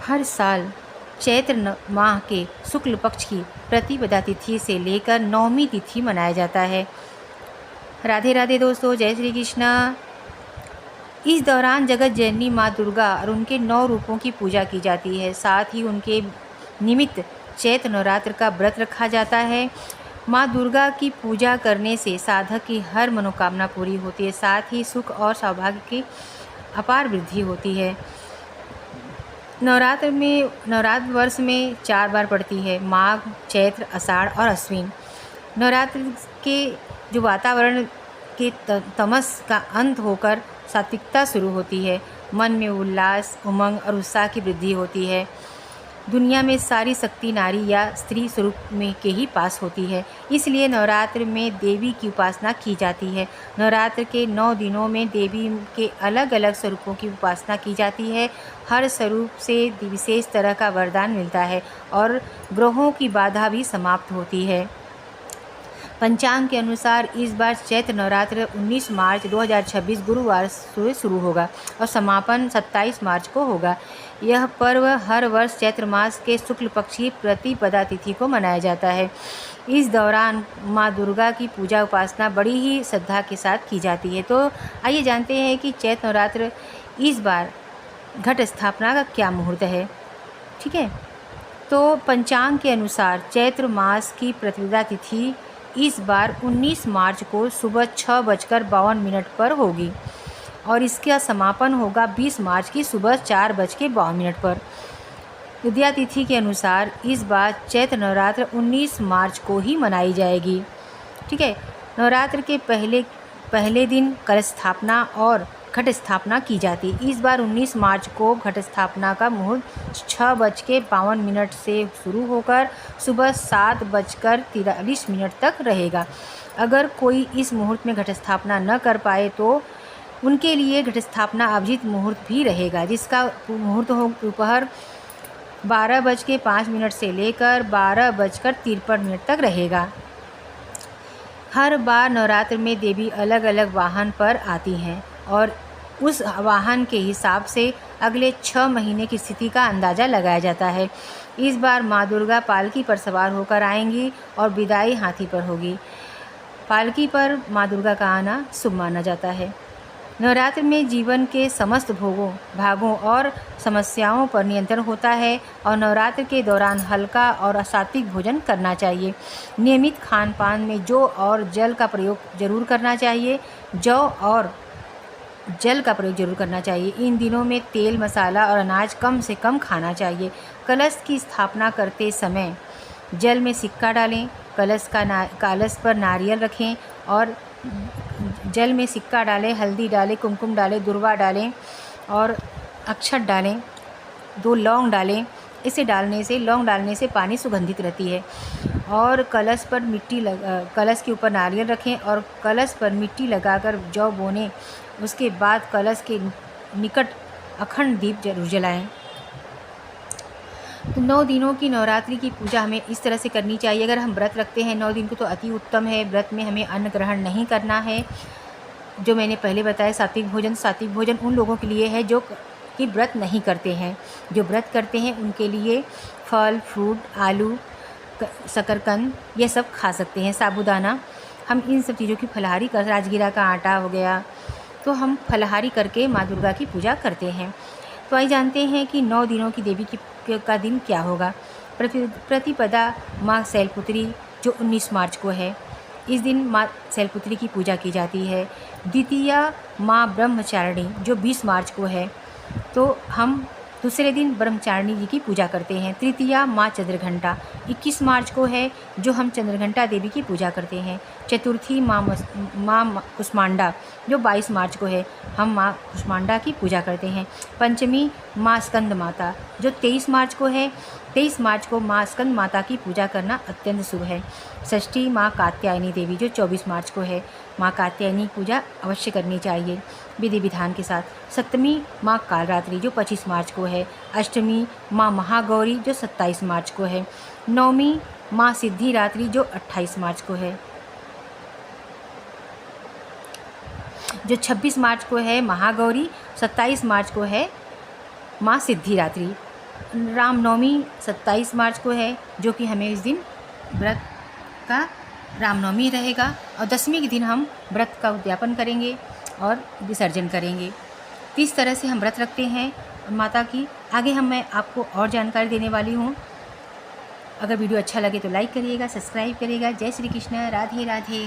हर साल चैत्र माह के शुक्ल पक्ष की प्रतिपदा तिथि से लेकर नवमी तिथि मनाया जाता है। राधे राधे दोस्तों, जय श्री कृष्णा। इस दौरान जगत जननी माँ दुर्गा और उनके 9 रूपों की पूजा की जाती है। साथ ही उनके निमित्त चैत्र नवरात्र का व्रत रखा जाता है। माँ दुर्गा की पूजा करने से साधक की हर मनोकामना पूरी होती है, साथ ही सुख और सौभाग्य की अपार वृद्धि होती है। नवरात्र वर्ष में 4 बार पड़ती है, माघ, चैत्र, आषाढ़ और अश्विन। नवरात्र के जो वातावरण के तमस का अंत होकर सात्विकता शुरू होती है। मन में उल्लास, उमंग और उत्साह की वृद्धि होती है। दुनिया में सारी शक्ति नारी या स्त्री स्वरूप में के ही पास होती है, इसलिए नवरात्र में देवी की उपासना की जाती है। नवरात्र के 9 दिनों में देवी के अलग अलग स्वरूपों की उपासना की जाती है। हर स्वरूप से विशेष तरह का वरदान मिलता है और ग्रहों की बाधा भी समाप्त होती है। पंचांग के अनुसार इस बार चैत्र नवरात्र 19 मार्च 2026 गुरुवार से शुरू होगा और समापन 27 मार्च को होगा। यह पर्व हर वर्ष चैत्र मास के शुक्ल पक्ष की प्रतिपदा तिथि को मनाया जाता है। इस दौरान माँ दुर्गा की पूजा उपासना बड़ी ही श्रद्धा के साथ की जाती है। तो आइए जानते हैं कि चैत्र नवरात्र इस बार घट स्थापना का क्या मुहूर्त है। ठीक है, तो पंचांग के अनुसार चैत्र मास की प्रतिपदा तिथि इस बार 19 मार्च को सुबह 6:52 पर होगी और इसका समापन होगा 20 मार्च की सुबह 4:52 पर। विद्या तिथि के अनुसार इस बार चैत्र नवरात्र 19 मार्च को ही मनाई जाएगी। ठीक है, नवरात्र के पहले दिन कलश स्थापना और घट स्थापना की जाती है। इस बार 19 मार्च को घट स्थापना का मुहूर्त 6:52 से शुरू होकर सुबह 7:43 तक रहेगा। अगर कोई इस मुहूर्त में घट स्थापना न कर पाए तो उनके लिए घट स्थापना अभिजित मुहूर्त भी रहेगा, जिसका मुहूर्त हो दोपहर 12:05 से लेकर 12:53 तक रहेगा। हर बार नवरात्र में देवी अलग अलग वाहन पर आती हैं और उस वाहन के हिसाब से अगले 6 महीने की स्थिति का अंदाज़ा लगाया जाता है। इस बार माँ दुर्गा पालकी पर सवार होकर आएंगी और विदाई हाथी पर होगी। पालकी पर माँ दुर्गा का आना शुभ माना जाता है। नवरात्र में जीवन के समस्त भागों और समस्याओं पर नियंत्रण होता है और नवरात्र के दौरान हल्का और सात्विक भोजन करना चाहिए। नियमित खान पान में जौ और जल का प्रयोग जरूर करना चाहिए। इन दिनों में तेल, मसाला और अनाज कम से कम खाना चाहिए। कलश की स्थापना करते समय जल में सिक्का डालें, कलश पर नारियल रखें और जल में सिक्का डालें, हल्दी डालें, कुमकुम डालें, दुर्वा डालें और अक्षत डालें, 2 लौंग डालें। इसे लौंग डालने से पानी सुगंधित रहती है। और कलश के ऊपर नारियल रखें और कलश पर मिट्टी लगाकर जौ बोने। उसके बाद कलश के निकट अखंड दीप जरूर जलाएं। तो 9 दिनों की नवरात्रि की पूजा हमें इस तरह से करनी चाहिए। अगर हम व्रत रखते हैं 9 दिन को तो अति उत्तम है। व्रत में हमें अन्न ग्रहण नहीं करना है। जो मैंने पहले बताया सात्विक भोजन उन लोगों के लिए है जो कि व्रत नहीं करते हैं। जो व्रत करते हैं उनके लिए फल, फ्रूट, आलू, शकरकंद ये सब खा सकते हैं। साबूदाना, हम इन सब चीज़ों की फलाहारी कर, राजगिरा का आटा हो गया, तो हम फलाहारी करके माँ दुर्गा की पूजा करते हैं। तो आइए जानते हैं कि 9 दिनों की देवी का दिन क्या होगा। प्रतिपदा माँ शैलपुत्री जो 19 मार्च को है, इस दिन माँ शैलपुत्री की पूजा की जाती है। द्वितीया माँ ब्रह्मचारिणी जो 20 मार्च को है, तो हम दूसरे दिन ब्रह्मचारिणी जी की पूजा करते हैं। तृतीया माँ चंद्रघंटा 21 मार्च को है, जो हम चंद्रघंटा देवी की पूजा करते हैं। चतुर्थी माँ कुष्मांडा जो 22 मार्च को है, हम माँ कुष्मांडा की पूजा करते हैं। पंचमी माँ स्कंद माता जो 23 मार्च को है। 23 मार्च को माँ स्कंद माता की पूजा करना अत्यंत शुभ है। षष्ठी माँ कात्यायनी देवी जो 24 मार्च को है, माँ कात्यायनी पूजा अवश्य करनी चाहिए विधि विधान के साथ। सप्तमी माँ कालरात्रि जो 25 मार्च को है। अष्टमी माँ महागौरी जो 27 मार्च को है। नवमी माँ सिद्धिरात्रि जो 28 मार्च को है। जो 26 मार्च को है महागौरी, 27 मार्च को है माँ सिद्धिरात्रि। रामनवमी 27 मार्च को है, जो कि हमें इस दिन व्रत का रामनवमी रहेगा। और 10वीं के दिन हम व्रत का उद्यापन करेंगे और विसर्जन करेंगे। तो इस तरह से हम व्रत रखते हैं माता की। आगे मैं आपको और जानकारी देने वाली हूँ। अगर वीडियो अच्छा लगे तो लाइक करिएगा, सब्सक्राइब करिएगा। जय श्री कृष्ण, राधे राधे।